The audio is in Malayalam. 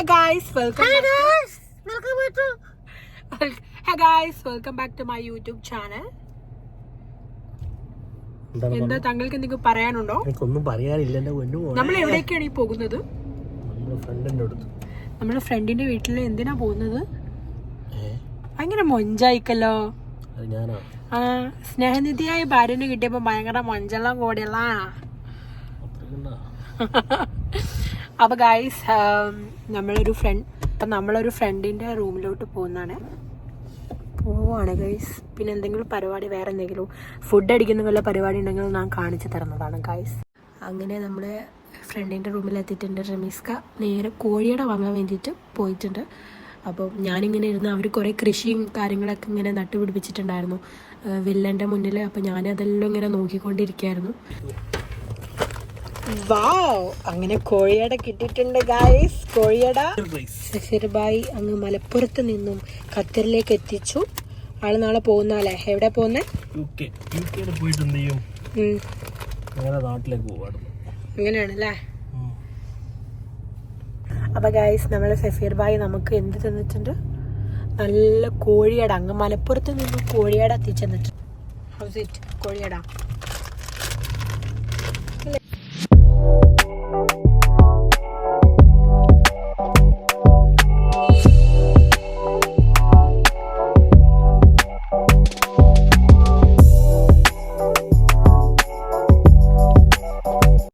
Hi guys, welcome back to my YouTube channel. എന്താ താങ്കൾക്ക് എന്തെങ്കിലും പറയാനുണ്ടോ? എനിക്കൊന്നും പറയാനില്ല. നമ്മൾ എവിടേക്കാണ് ഈ പോകുന്നത്? നമ്മുടെ ഫ്രണ്ടിന്റെ വീട്ടിൽ. എന്തിനാ പോകുന്നത്? ഭയങ്കര മൊഞ്ചായിക്കല്ലോ. ആ, സ്നേഹനിധിയായ ഭാര്യനെ കിട്ടിയപ്പോ ഭയങ്കര മൊഞ്ചെല്ലാം കൂടിയല്ല. അപ്പൊ ഗൈസ്, നമ്മളൊരു ഫ്രണ്ടിന്റെ റൂമിലോട്ട് പോവാണ് ഗൈസ്. പിന്നെ എന്തെങ്കിലും പരിപാടി, വേറെ എന്തെങ്കിലും ഫുഡ് അടിക്കുന്ന വല്ല പരിപാടി ഉണ്ടെങ്കിൽ ഞാൻ കാണിച്ചു തരുന്നതാണ് ഗൈസ്. അങ്ങനെ നമ്മുടെ ഫ്രണ്ടിൻ്റെ റൂമിൽ എത്തിയിട്ടുണ്ട്. റമീസ്ക നേരെ കോഴിയുടെ വാങ്ങാൻ വേണ്ടിയിട്ട് പോയിട്ടുണ്ട്. അപ്പോൾ ഞാനിങ്ങനെ ഇരുന്ന് അവർ കുറേ കൃഷിയും കാര്യങ്ങളൊക്കെ ഇങ്ങനെ നട്ടുപിടിപ്പിച്ചിട്ടുണ്ടായിരുന്നു വില്ലൻ്റെ മുന്നിൽ. അപ്പോൾ ഞാനതെല്ലാം ഇങ്ങനെ നോക്കിക്കൊണ്ടിരിക്കുകയായിരുന്നു. വാവ്, അങ്ങനെ കോഴിയട കിട്ടിയിട്ടുണ്ട് ഗൈസ്. കോഴിയട സഫീർ ഭായി അങ്ങ് മലപ്പുറത്ത് നിന്നും ഖത്തറിലേക്ക് എത്തിച്ചു. ആള് നാളെ പോകുന്നാലേ. എവിടെ പോകുന്നേ? അങ്ങനെയാണല്ലേ. അപ്പൊ ഗൈസ്, നമ്മളെ സഫീർ ഭായി നമുക്ക് എന്ത് തന്നിട്ടുണ്ട്? നല്ല കോഴിയട. അങ്ങ് മലപ്പുറത്ത് നിന്നും കോഴിയട എത്തിച്ചെന്നിട്ടുണ്ട്. House it കോഴിയട.